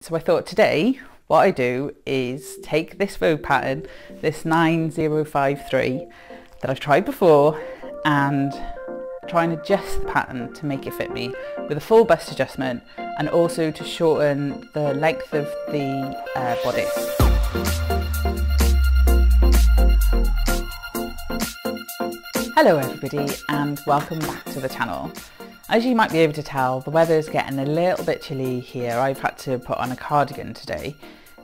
So I thought today what I do is take this Vogue pattern, this 9053 that I've tried before, and try and adjust the pattern to make it fit me with a full bust adjustment and also to shorten the length of the bodice. Hello everybody and welcome back to the channel. As you might be able to tell, the weather's getting a little bit chilly here. I've had to put on a cardigan today.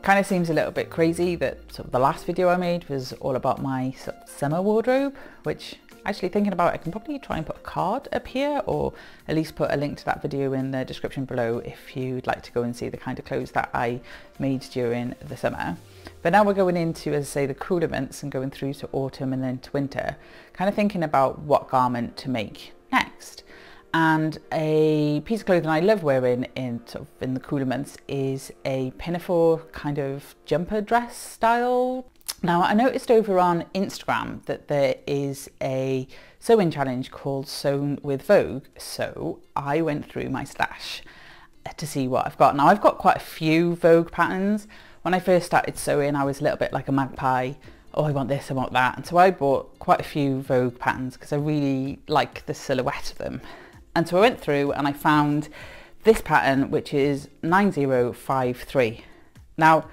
Kind of seems a little bit crazy that sort of the last video I made was all about my sort of summer wardrobe, which actually thinking about it, I can probably try and put a card up here or at least put a link to that video in the description below if you'd like to go and see the kind of clothes that I made during the summer. But now we're going into, as I say, the cooler months and going through to autumn and then to winter, kind of thinking about what garment to make next. And a piece of clothing I love wearing in the cooler months is a Pinafore kind of jumper dress style. Now I noticed over on Instagram that there is a sewing challenge called Sewn with Vogue, so I went through my stash to see what I've got. Now I've got quite a few Vogue patterns. When I first started sewing I was a little bit like a magpie. Oh, I want this, I want that. And so I bought quite a few Vogue patterns because I really like the silhouette of them. And so I went through and I found this pattern, which is 9053. Now,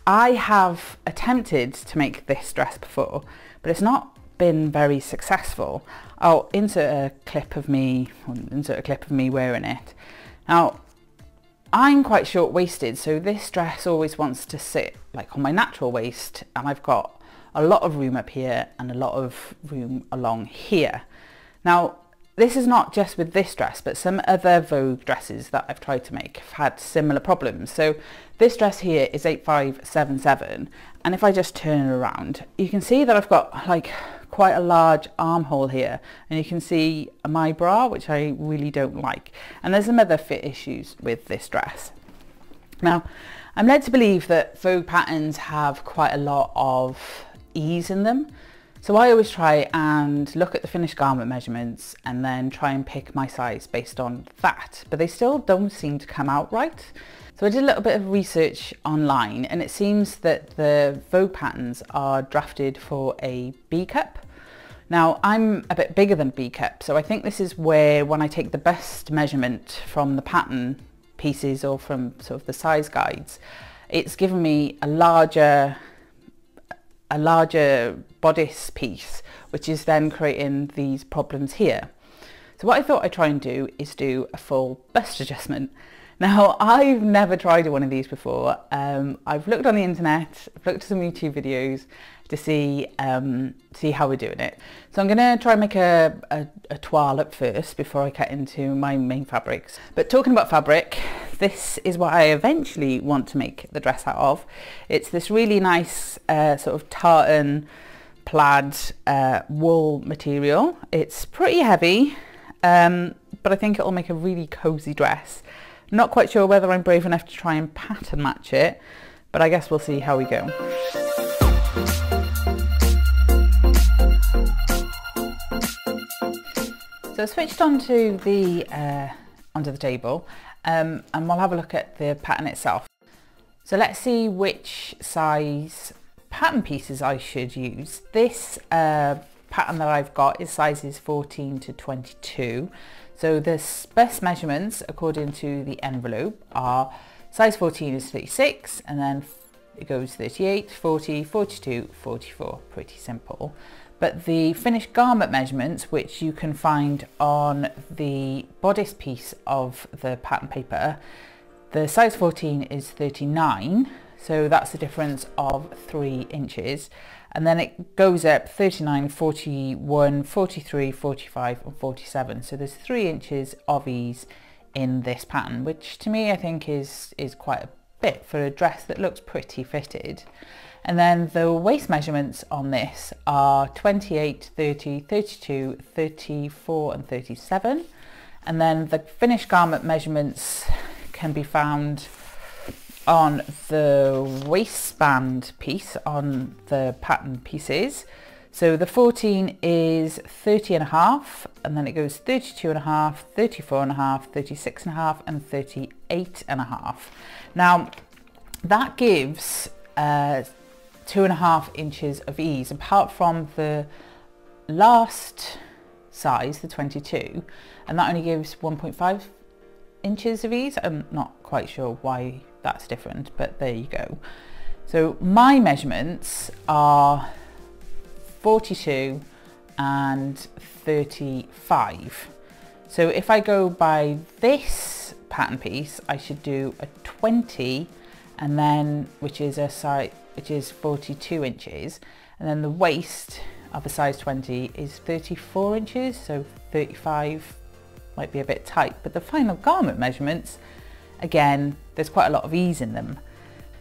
I have attempted to make this dress before, but it's not been very successful. I'll insert a clip of me wearing it. Now, I'm quite short-waisted, so this dress always wants to sit like on my natural waist, and I've got a lot of room up here and a lot of room along here. Now, this is not just with this dress, but some other Vogue dresses that I've tried to make have had similar problems. So this dress here is 8577, and if I just turn it around, you can see that I've got like quite a large armhole here, and you can see my bra, which I really don't like. And there's some other fit issues with this dress. Now, I'm led to believe that Vogue patterns have quite a lot of ease in them. So I always try and look at the finished garment measurements and then try and pick my size based on that, but they still don't seem to come out right. So I did a little bit of research online, and it seems that the Vogue patterns are drafted for a B cup. Now I'm a bit bigger than B cup, so I think this is where, when I take the best measurement from the pattern pieces or from sort of the size guides, it's given me a larger bodice piece, which is then creating these problems here. So what I thought I'd try and do is do a full bust adjustment. Now I've never tried one of these before. I've looked on the internet, I've looked at some YouTube videos to see how we're doing it. So I'm going to try and make a toile up first before I cut into my main fabrics. But talking about fabric, this is what I eventually want to make the dress out of. It's this really nice sort of tartan plaid wool material. It's pretty heavy, but I think it'll make a really cozy dress. Not quite sure whether I'm brave enough to try and pattern match it, but I guess we'll see how we go. So I switched onto the table and we'll have a look at the pattern itself. So let's see which size pattern pieces I should use. This pattern that I've got is sizes 14 to 22. So the best measurements according to the envelope are size 14 is 36, and then it goes 38, 40, 42, 44, pretty simple. But the finished garment measurements, which you can find on the bodice piece of the pattern paper, the size 14 is 39, so that's a difference of 3 inches. And then it goes up 39, 41, 43, 45 and 47. So there's 3 inches of ease in this pattern, which to me I think is quite a bit for a dress that looks pretty fitted. And then the waist measurements on this are 28, 30, 32, 34 and 37. And then the finished garment measurements can be found on the waistband piece on the pattern pieces. So the 14 is 30 and a half, and then it goes 32 and a half, 34 and a half, 36 and a half, and 38 and a half. Now, that gives 2.5 inches of ease, apart from the last size, the 22, and that only gives 1.5 inches of ease. I'm not quite sure why that's different, but there you go. So my measurements are 42 and 35. So if I go by this pattern piece, I should do a 20, and then which is 42 inches, and then the waist of a size 20 is 34 inches, so 35 might be a bit tight, but the final garment measurements, again, there's quite a lot of ease in them.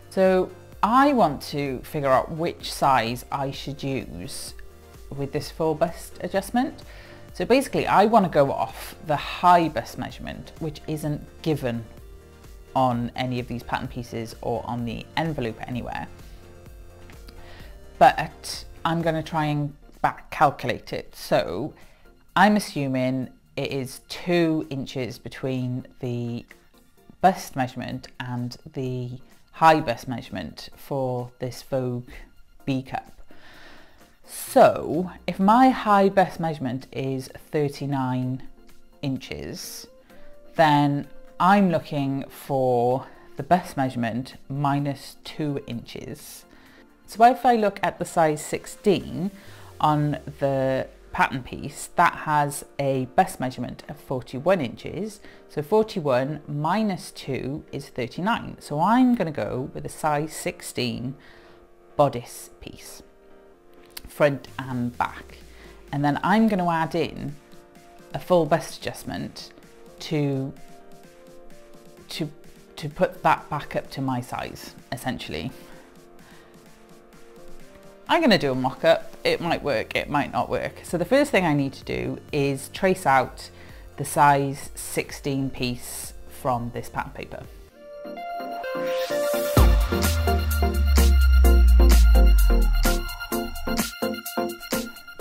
So I want to figure out which size I should use with this full bust adjustment. So basically I want to go off the high bust measurement, which isn't given on any of these pattern pieces or on the envelope anywhere, but I'm going to try and back calculate it. So I'm assuming it is 2 inches between the bust measurement and the high bust measurement for this Vogue B cup. So if my high bust measurement is 39 inches, then I'm looking for the bust measurement minus 2 inches. So if I look at the size 16 on the pattern piece, that has a bust measurement of 41 inches. So 41 minus 2 is 39. So I'm going to go with a size 16 bodice piece, front and back. And then I'm going to add in a full bust adjustment to put that back up to my size, essentially. I'm going to do a mock-up. It might work, it might not work. So the first thing I need to do is trace out the size 16 piece from this pattern paper.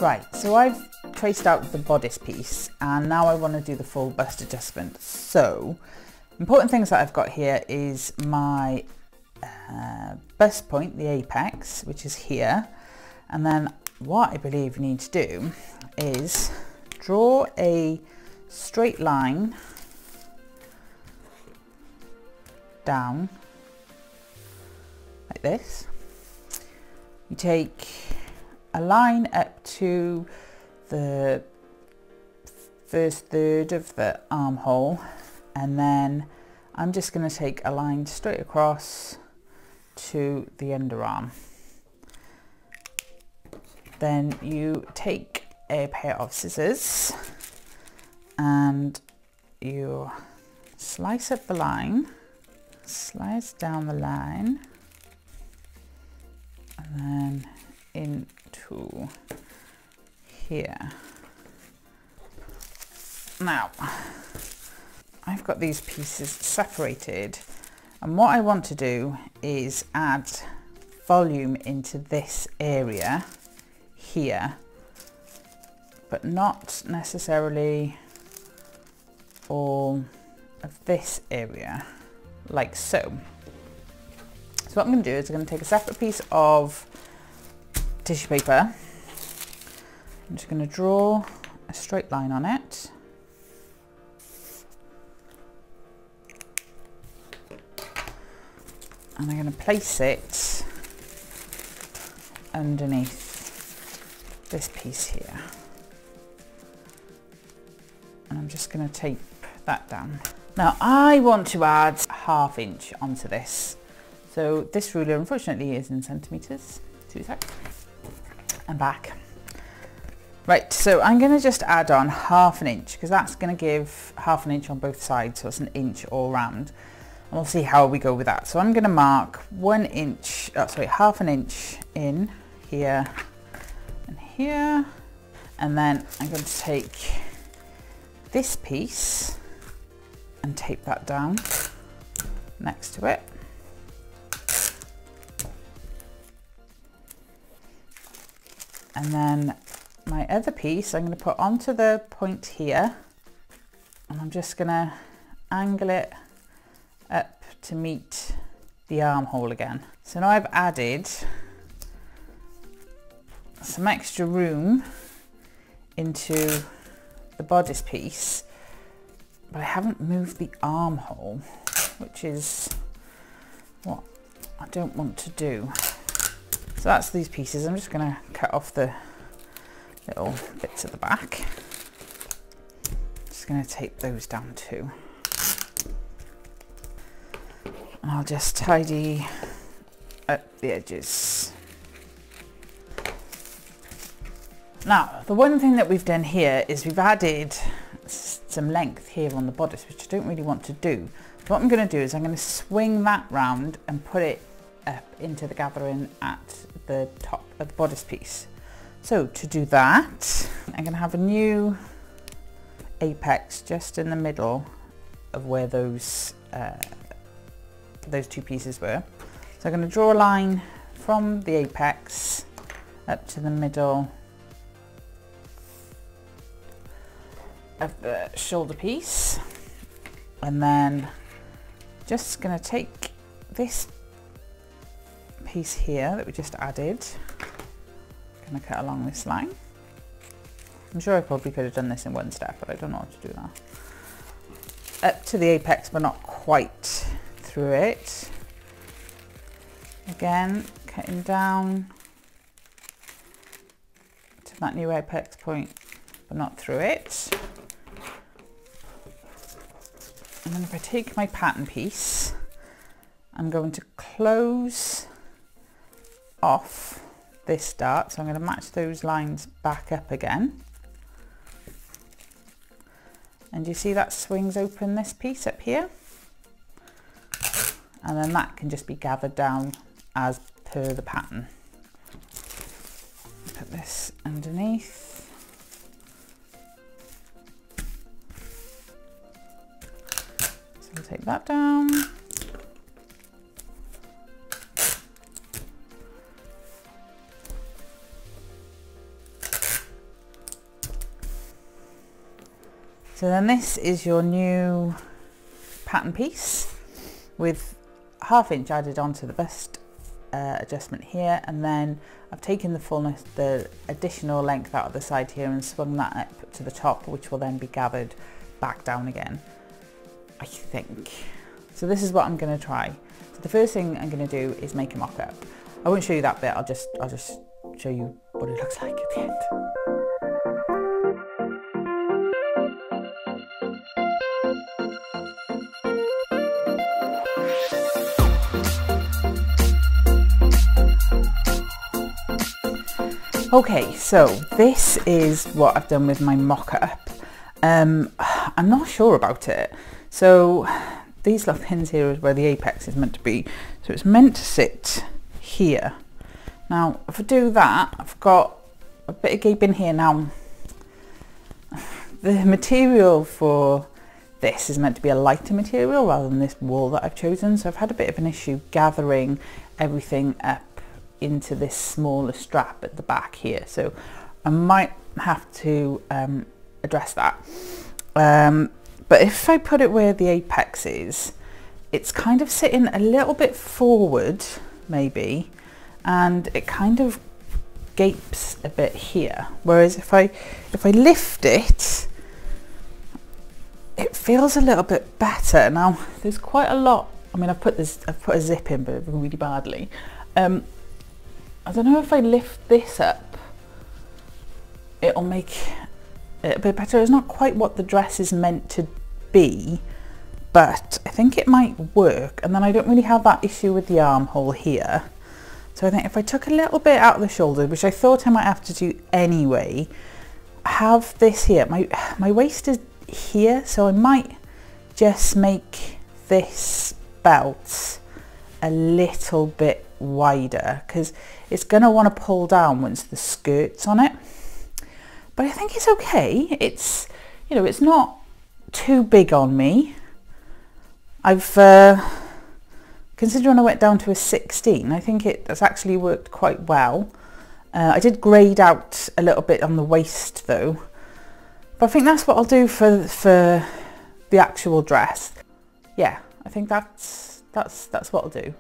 Right, so I've traced out the bodice piece, and now I want to do the full bust adjustment. So important things that I've got here is my bust point, the apex, which is here, and then what I believe you need to do is draw a straight line down like this. You take a line up to the first third of the armhole, and then I'm just going to take a line straight across to the underarm. Then you take a pair of scissors and you slice up the line, slice down the line, and then into here. Now I've got these pieces separated, and what I want to do is add volume into this area here, but not necessarily all of this area, like so. So what I'm going to do is I'm going to take a separate piece of tissue paper. I'm just going to draw a straight line on it. And I'm going to place it underneath this piece here. And I'm just going to tape that down. Now I want to add 1/2 inch onto this. So this ruler unfortunately is in centimetres. 2 seconds. And back. Right, so I'm going to just add on 1/2 inch, because that's going to give 1/2 inch on both sides, so it's an inch all round. And we'll see how we go with that. So I'm going to mark 1 inch, 1/2 inch in here and here, and then I'm going to take this piece and tape that down next to it. And then my other piece I'm going to put onto the point here, and I'm just going to angle it up to meet the armhole again. So now I've added some extra room into the bodice piece, but I haven't moved the armhole, which is what I don't want to do. So that's these pieces. I'm just going to cut off the little bits at the back. Just going to tape those down too. And I'll just tidy up the edges. Now, the one thing that we've done here is we've added some length here on the bodice, which I don't really want to do. So what I'm going to do is I'm going to swing that round and put it up into the gathering at the top of the bodice piece. So to do that, I'm going to have a new apex just in the middle of where those two pieces were. So I'm going to draw a line from the apex up to the middle of the shoulder piece, and then just going to take this piece here that we just added, going to cut along this line. I'm sure I probably could have done this in one step, but I don't know how to do that. Up to the apex, but not quite through it. Again, cutting down to that new apex point, but not through it. And then if I take my pattern piece, I'm going to close off this dart. So I'm going to match those lines back up again. And you see that swings open this piece up here. And then that can just be gathered down as per the pattern. Put this underneath. We'll take that down. So then this is your new pattern piece with 1/2 inch added onto the bust adjustment here, and then I've taken the fullness, the additional length out of the side here and swung that up to the top, which will then be gathered back down again, I think. So this is what I'm going to try. So the first thing I'm going to do is make a mock-up. I won't show you that bit, I'll just show you what it looks like at the end. Okay, so this is what I've done with my mock-up. I'm not sure about it. So these little pins here is where the apex is meant to be. So it's meant to sit here. Now, if I do that, I've got a bit of gaping here. Now, the material for this is meant to be a lighter material rather than this wool that I've chosen. So I've had a bit of an issue gathering everything up into this smaller strap at the back here. So I might have to address that. But if I put it where the apex is, it's kind of sitting a little bit forward, maybe, and it kind of gapes a bit here. Whereas if I lift it, it feels a little bit better. Now, there's quite a lot. I mean, I've put a zip in, but really badly. I don't know if I lift this up, it'll make it a bit better. It's not quite what the dress is meant to be, but I think it might work. And then I don't really have that issue with the armhole here. So I think if I took a little bit out of the shoulder, which I thought I might have to do anyway, have this here. My waist is here, so I might just make this belt a little bit wider, because it's going to want to pull down once the skirt's on it. But I think it's okay. It's, you know, it's not too big on me. I've considering I went down to a 16, I think it has actually worked quite well. I did grade out a little bit on the waist though, but I think that's what I'll do for the actual dress. Yeah, I think that's what I'll do.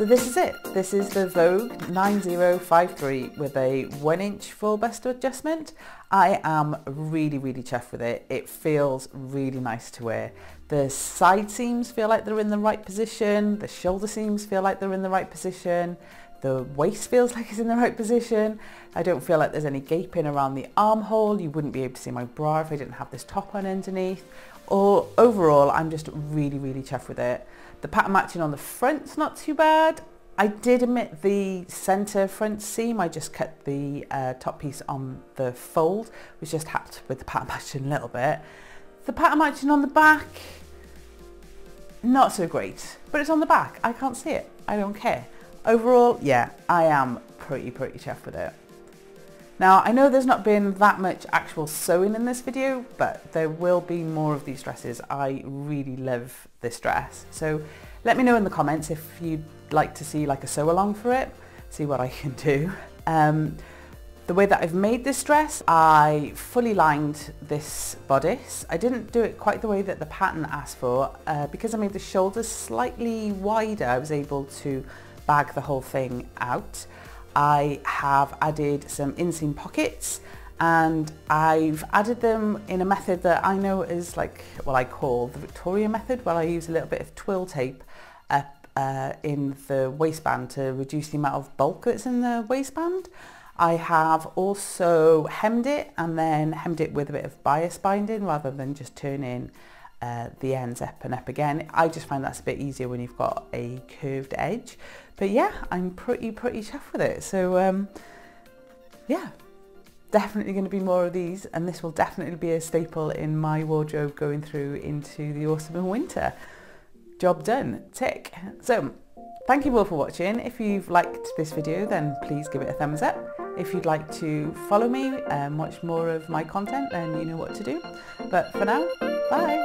So this is it. This is the Vogue 9053 with a 1-inch full bust adjustment. I am really chuffed with it. It feels really nice to wear. The side seams feel like they're in the right position. The shoulder seams feel like they're in the right position. The waist feels like it's in the right position. I don't feel like there's any gaping around the armhole. You wouldn't be able to see my bra if I didn't have this top on underneath. Or overall, I'm just really chuffed with it. The pattern matching on the front's not too bad. I did omit the centre front seam. I just cut the top piece on the fold, which just helped with the pattern matching a little bit. The pattern matching on the back, not so great, but it's on the back. I can't see it. I don't care. Overall, yeah, I am pretty chuffed with it. Now, I know there's not been that much actual sewing in this video, but there will be more of these dresses. I really love this dress. So let me know in the comments if you'd like to see like a sew along for it, see what I can do. The way that I've made this dress, I fully lined this bodice. I didn't do it quite the way that the pattern asked for. Because I made the shoulders slightly wider, I was able to bag the whole thing out. I have added some inseam pockets, and I've added them in a method that I know is like what I call the Victoria method, where I use a little bit of twill tape up in the waistband to reduce the amount of bulk that's in the waistband. I have also hemmed it, and then hemmed it with a bit of bias binding rather than just turning the ends up and up again. I just find that's a bit easier when you've got a curved edge. But yeah, I'm pretty chuffed with it. So yeah, definitely going to be more of these, and this will definitely be a staple in my wardrobe going through into the autumn and winter. Job done, tick. So thank you all for watching. If you've liked this video, then please give it a thumbs up. If you'd like to follow me and watch more of my content, then you know what to do. But for now, bye.